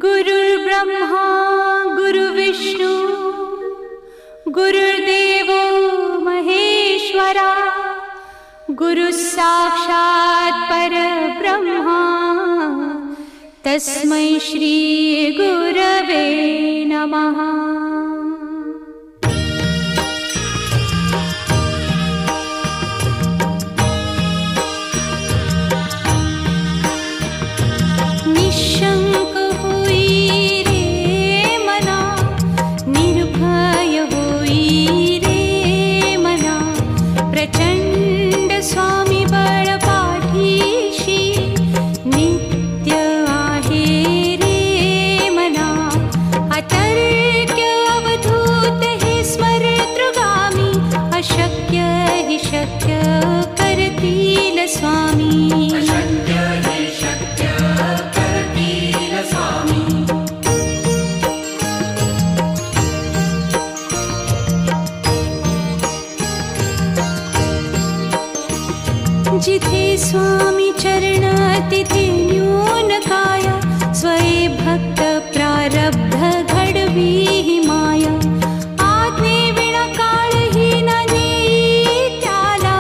गुरुर्ब्रह्मा गुरुर्विष्णु गुरुर्देवो महेश्वरा गुरुस्साक्षात् परब्रह्मा तस्मै श्री गुरवे नमः। जिथे स्वामी चरण तिथे न्यून काया स्वये भक्त प्रारब्ध घडवी ही माया। आज्ञे विना काळही न नेई त्याला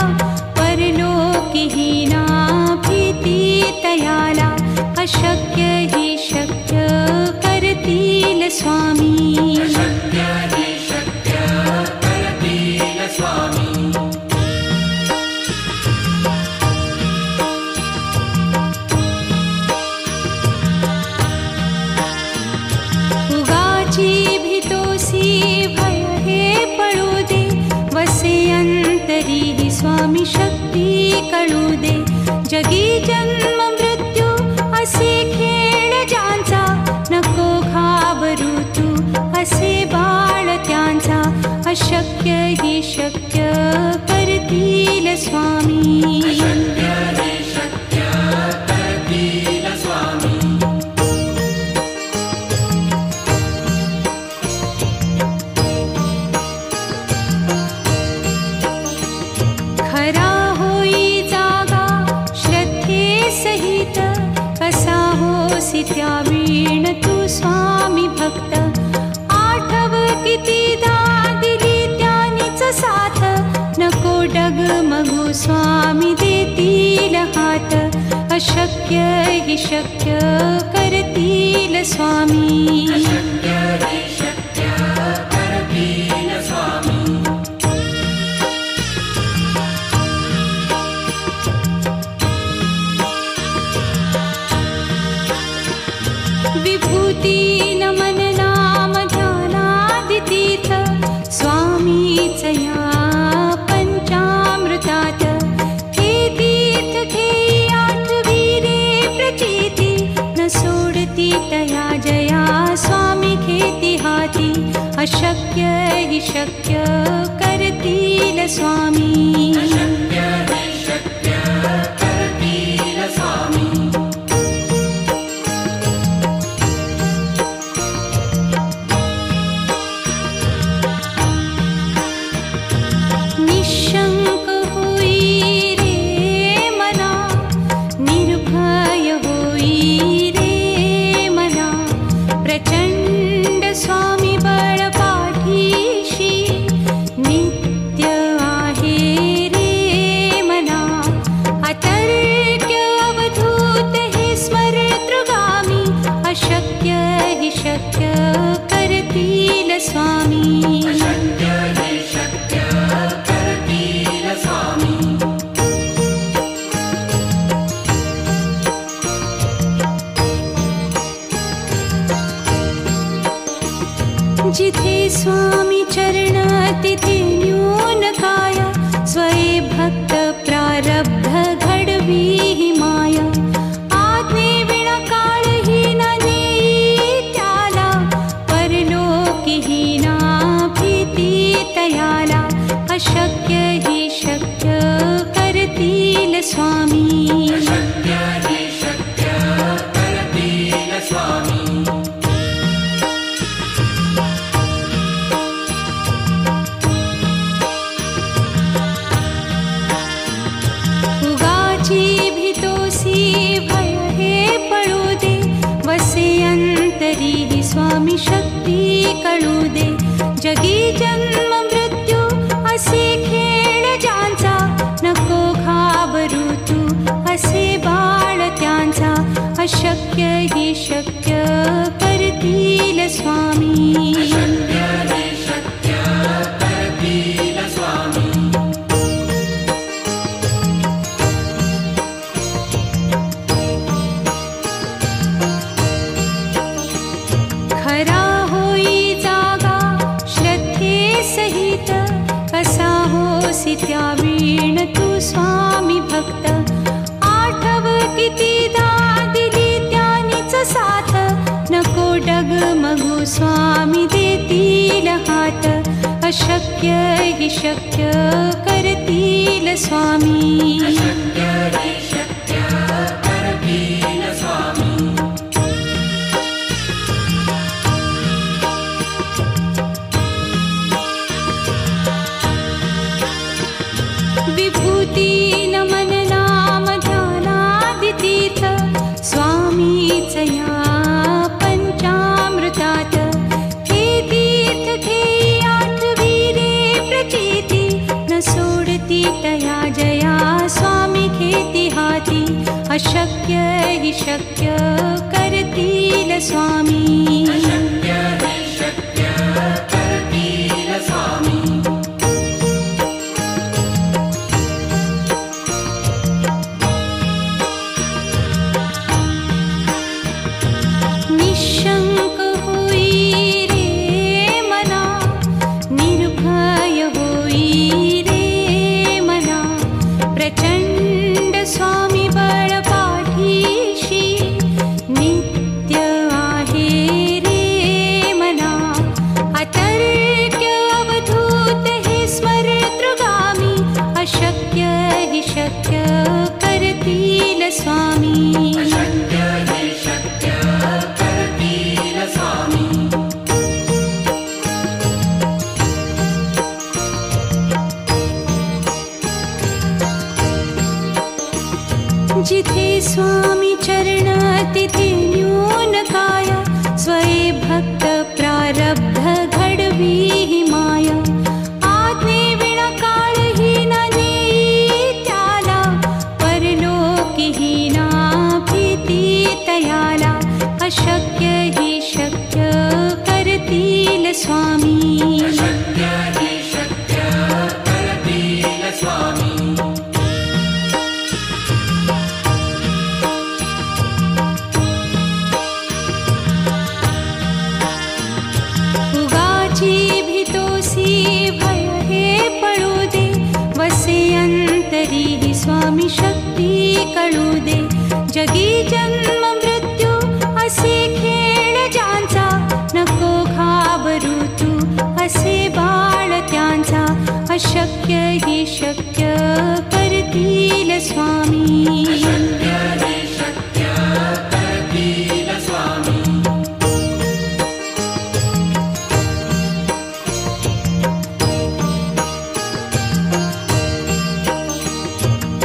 परलोकी ही ना भीती तयाला। अशक्य ही शक्य करतील स्वामी। स्वामी शक्ती कळू दे जगी जन्म मृत्यू असे खेळ ज्यांचा नको घाबरू तू असे बाळ त्यांचा। अशक्य ही शक्य करतील स्वामी। खरा होई जागा श्रद्धे सहित कसा होसी त्या वीण तू स्वामी भक्त। आठव कितीदा दिली त्यानीच साथ नको डगमगू स्वामी देतील हात। अशक्य ही शक्य करतील स्वामी। विभूती नमन नाम ध्यानादितीर्थ स्वामीच या पंचामृतात। हे तीर्थ घेई आठवी रे प्रचिती न सोडती तया जया स्वामी घेती हाती। अशक्य ही शक्य करतील स्वामी। निशंक होई रे मना निर्भय होई रे मना। प्रचंड स्वामी बळ पाठीशी नित्य आहे रे मना। अतर्क्य अवधूत हे स्मरतृगामी। अशक्य ही शक्य करतील स्वामी। जिथे स्वामी चरण तिथे न्यून काया स्वये भक्त प्रारब्ध घडवी ही माया। आज्ञे विना काळही न नेई त्याला परलोकी ही ना भीती तयाला। अशक्य ही शक्य करतील स्वामी। उगाची भीतोसी भय हे पळू दे वसे अंत अंतरी स्वामी शक्ती कळू दे. जगी जन्म मृत्यू असे खेळ ज्यांचा, नको घाबरू तू असे बाळ त्यांचा. अशक्य ही शक्य करतील स्वामी. खरा होई जागा श्रद्धे सहित, कसा होसी त्या वीण तू स्वामी भक्त. आठव कितीदा दिली त्यानीच साथ, नको डगमगू स्वामी देतील हात. अशक्य ही शक्य करतील स्वामी. विभूती नमन नाम ध्यानादितीर्थ, स्वामीच या पंचामृतात. हे तीर्थ घेई आठवी रे प्रचिती, न सोडती तया जया स्वामी घेती हाती. अशक्य ही शक्य करतील स्वामी. निशंक होई रे मना, निर्भय होई रे मना. प्रचंड स्वामी बळ पाठीशी, नित्य आहे रे मना. अतर्क्य अवधूत हे स्मरतृगामी, अशक्य ही शक्य करतील स्वामी. जिथे स्वामी चरण तिथे न्यून काया, स्वये भक्त प्रारब्ध घडवी ही माया. आज्ञे विना काळही न नेई त्याला, परलोकी ही ना भीती तयाला. अशक्य ही शक्य करतील स्वामी. भय हे पळू दे, वसे अंतरी स्वामी शक्ती कळू दे. जगी जन्म मृत्यू असे खेळ ज्यांचा, नको घाबरू तू असे बाळ त्यांचा. अशक्य ही शक्य करतील स्वामी.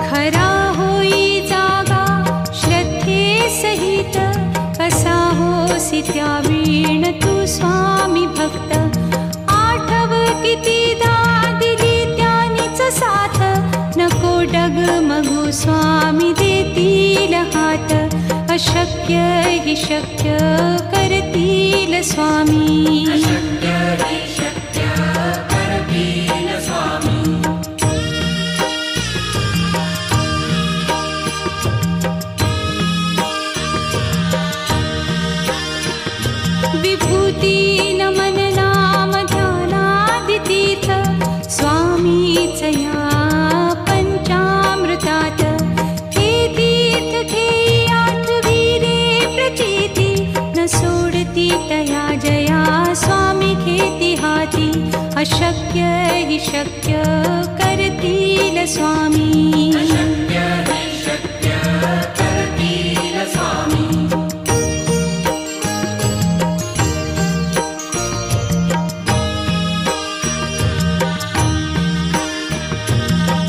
खरा होई जागा श्रद्धे सहित, कसा होसी त्या वीण तू स्वामी भक्त. आठव कितीदा दिली त्यानीच साथ, नको डगमगू स्वामी देतील हात. अशक्य ही शक्य करतील स्वामी. विभूती नमन नाम ध्यानादितीर्थ, स्वामीच या पंचामृतात. हे तीर्थ घेई आठवी रे प्रचिती, न सोडती तया जया स्वामी घेती हाती. अशक्य ही शक्य करतील स्वामी.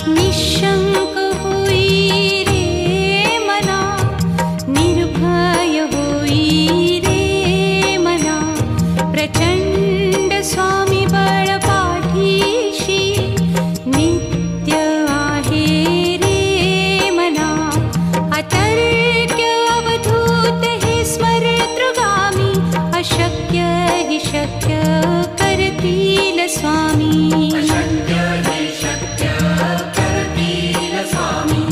निशंक होई रे मना, निर्भय होई रे अशक्य हि शक्य करतील स्वामी. अशक्य हि शक्य करतील स्वामी.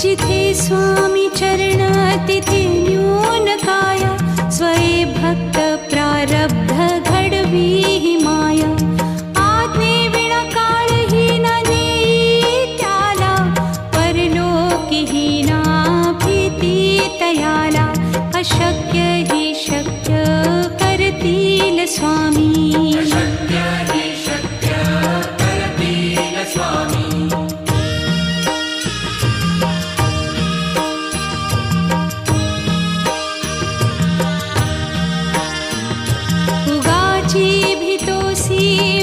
जिथे स्वामी चरण तिथे न्यून काया. स्वये भक्त प्रारब्ध घडवी हि माया. आज्ञे विना काळही न नेई त्याला. परलोकी ही ना भीती तयाला. अशक्य हि शक्य करतील स्वामी. अशक्य हि शक्य करतील स्वामी.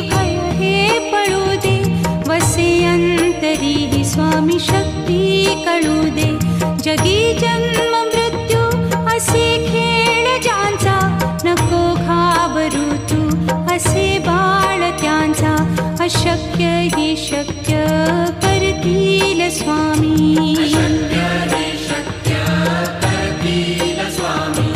भय हे पळू दे. वसे अंतरी ही स्वामी शक्ती कळू दे. जगी जन्म मृत्यू असे खेळ ज्यांचा. नको घाबरू तू असे बाळ त्यांचा. अशक्य हि शक्य करतील स्वामी. अशक्य हि शक्य करतील स्वामी.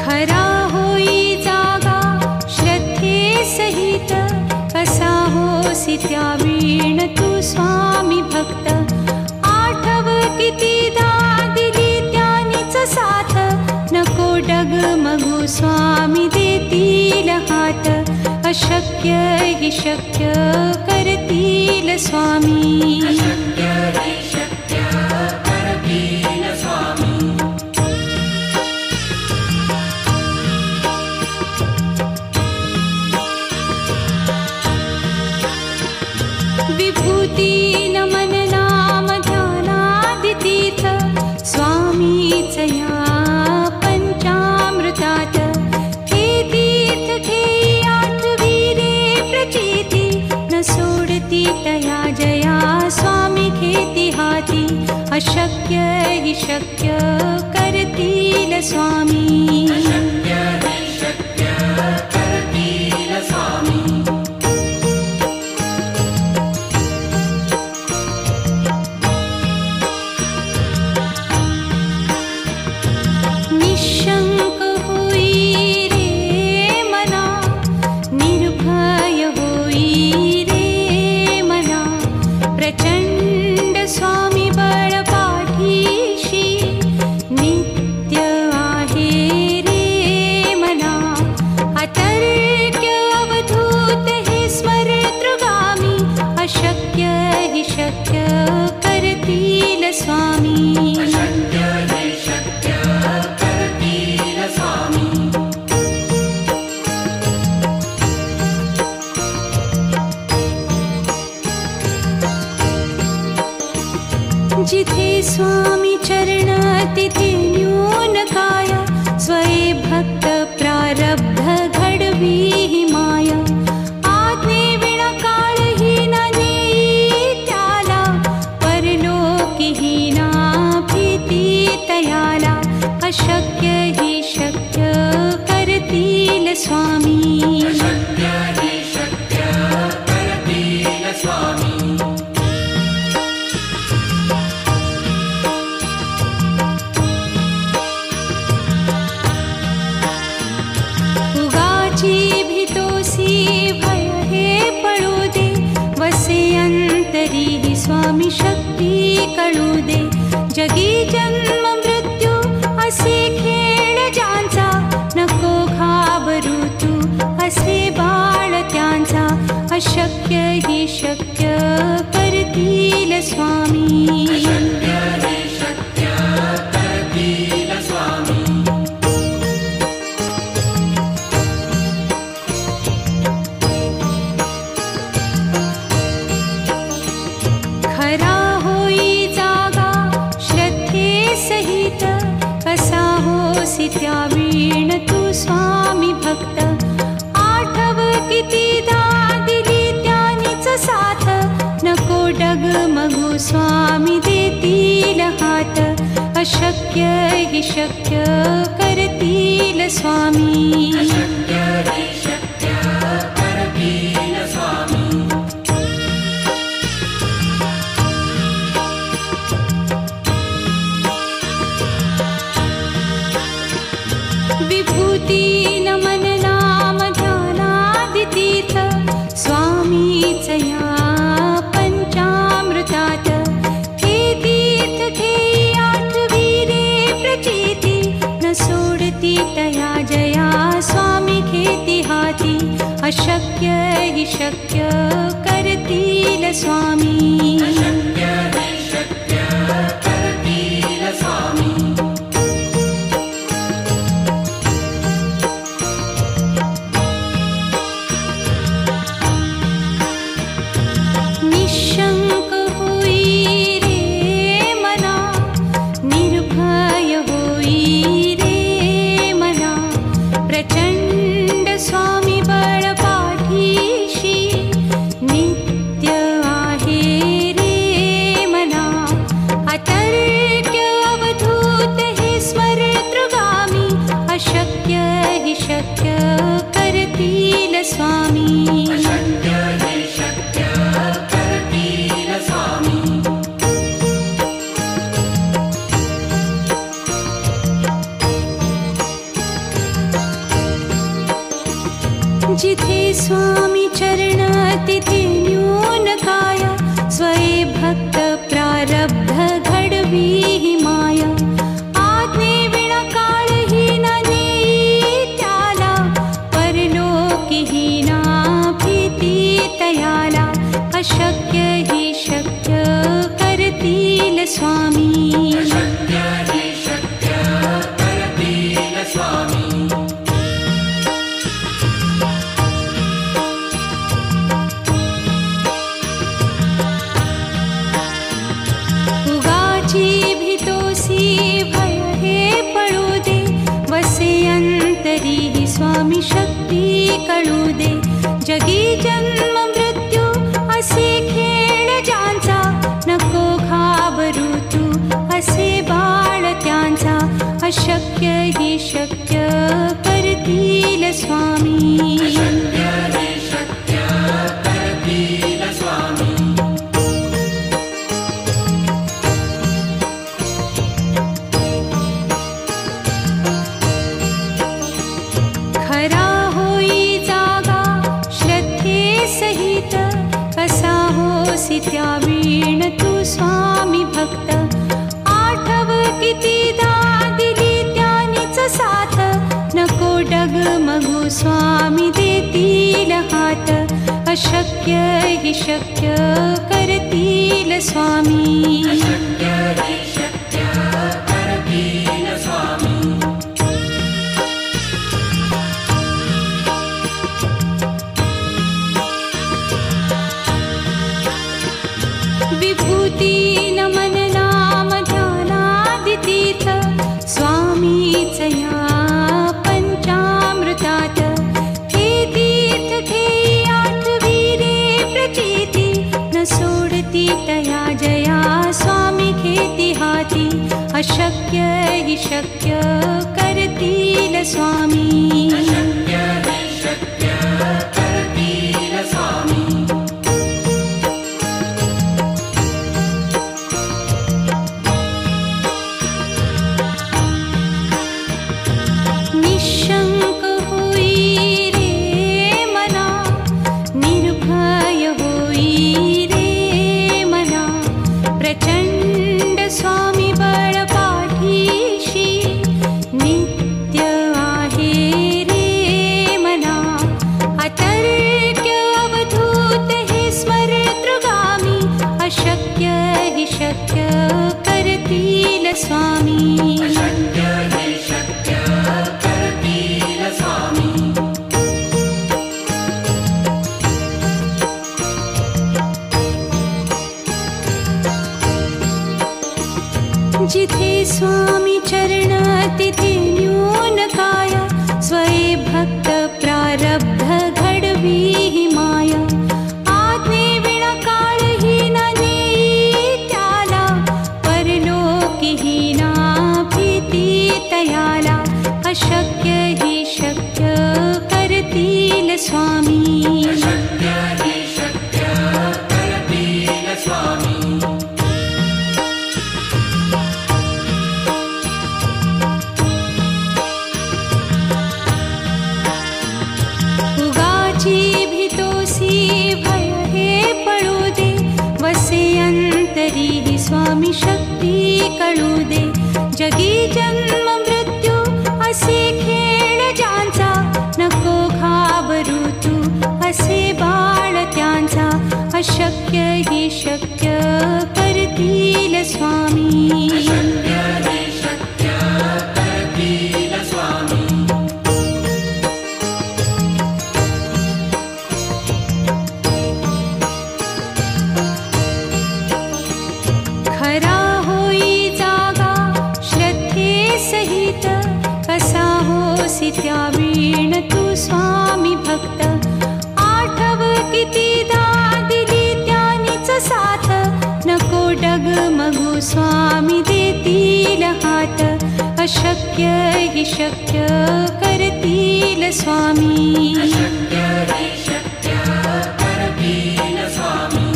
खरा होई जागा श्रद्धे सहित. कसा होसी त्या वीण तू स्वामी भक्त. आठव कितीदा दिली त्यानीच साथ. नको डगमगू स्वामी देतील हात. अशक्य हि शक्य करतील स्वामी. अशक्य हि शक्य करतील स्वामी. विभूती नमन नाम ध्यानादितीर्थ. स्वामीच या पंचामृतात. हे तीर्थ घेई आठवी रे प्रचिती. न सोडती तया जया स्वामी घेती हाती. अशक्य हि शक्य करतील स्वामी. अशक्य हि शक्य करतील स्वामी. निशंक होई रे मना. निर्भय होई रे मना. प्रचंड स्वामी बळ पाठीशी. नित्य आहे रे मना. अतर्क्य अवधूत हे स्मरतृगामी. अशक्य हि शक्य करतील स्वामी. अशक्य हि शक्य करतील स्वामी. जिथे स्वामी चरण तिथे न्यून काया. स्वये भक्त प्रारब्ध घडवी हि माया. आज्ञे विना काळही न नेई त्याला. परलोकी ही ना भीती तयाला. अशक्य हि शक्य करतील स्वामी. अशक्य हि शक्य करतील स्वामी. भय हे पळू दे. वसे अंतरी ही स्वामी शक्ती कळू दे. जगी जन्म मृत्यू असे खेळ ज्यांचा. नको घाबरू तू असे बाळ त्यांचा. अशक्य हि शक्य करतील स्वामी. अशक्य हि शक्य करतील स्वामी. खरा होई जागा श्रद्धे सहित. कसा होसी त्या वीण तू स्वामी भक्त. आठव कितीदा दिली त्यानीच साथ. नको डगमगू स्वामी देतील हात. अशक्य हि शक्य करतील स्वामी. अशक्य हि शक्य करतील स्वामी. विभूती नमन नाम ध्यानादितीर्थ स्वामीच या पंचामृतात. हे तीर्थ घेई आठवीरे प्रचिती न सोडती तया जया स्वामी घेती हाती. अशक्य हि शक्य करतील स्वामी. अशक्य हि शक्य करतील स्वामी. निशंक होई रे मना, निर्भय होई रे मना. प्रचंड स्वामी बळ पाठीशी नित्य आहे रे मना. अतर्क्य अवधूत हे स्मरतृगामी. अशक्य हि शक्य करतील स्वामी. अशक्य हि शक्य करतील स्वामी. जिथे स्वामी चरण तिथे न्यून काय. स्वये भक्त प्रारब्ध घडवी हि माया. आज्ञे विना काळही न नेई त्याला. परलोकी ही ना भीती तयाला. अशक्य हि शक्य करतील स्वामी. अशक्य हि शक्य करतील स्वामी. उगाची भीतोसी भय हे पळू दे. वसे अंतरी ही स्वामी शक्ती कळू दे. जगी जन्म मृत्यू असे खेळ ज्यांचा. नको घाबरू तू असे बाळ त्यांचा. अशक्य हि शक्य करतील स्वामी. अशक्य हि शक्य करतील स्वामी. खरा होई जागा श्रद्धे सहित. कसा होसी त्या वीण तू स्वामी भक्त. आठव कितीदा दिली त्यानीच साथ. नको डगमगू स्वामी देतील हात. अशक्य हि शक्य करतील स्वामी. अशक्य हि शक्य करतील स्वामी. विभूती नमन नाम ध्यानादितीर्थ स्वामीच या पंचामृतात. हे तीर्थ घेई आठवीरे प्रचिती न सोडती तया जया स्वामी घेती हाती. अशक्य हि शक्य करतील स्वामी. अशक्य हि शक्य करतील स्वामी. निशंक होई रे मना, निर्भय होई रे मना. प्रचंड स्वामी बळ पाठीशी नित्य आहे अशक्य हि शक्य करतील स्वामी अशक्य हि शक्य करतील स्वामी उगाची भीतोसी भय हे पळू दे वसे अंतरी हि स्वामी शक्ती कळू दे जगी जन्म मृत्यू असे खेळ ज्यांचा नको घाबरू तू असे बाळ त्यांचा अशक्य हि शक्य करतील स्वामी अशक्य हि शक्य करतील स्वामी खरा होई जागा श्रद्धे सहित कसा होसी त्या वीण तू स्वामी भक्त आठव कितीदा दिली त्यानीच साथ नको डगमगू स्वामी देतील हात अशक्य हि शक्य करतील स्वामी अशक्य हि शक्य करतील स्वामी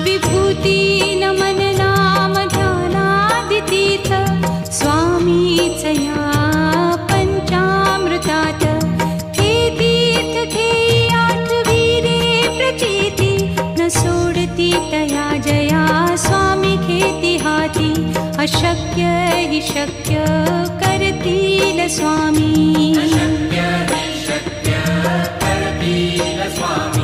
विभूती नमन नाम ध्यानादितीर्थ स्वामीच या पंचामृतात हे तीर्थ घेई आठवी रे प्रचिती न सोडती तया जया स्वामी घेती हाती अशक्य हि शक्य करतील स्वामी अशक्य हि शक्य करतील स्वामी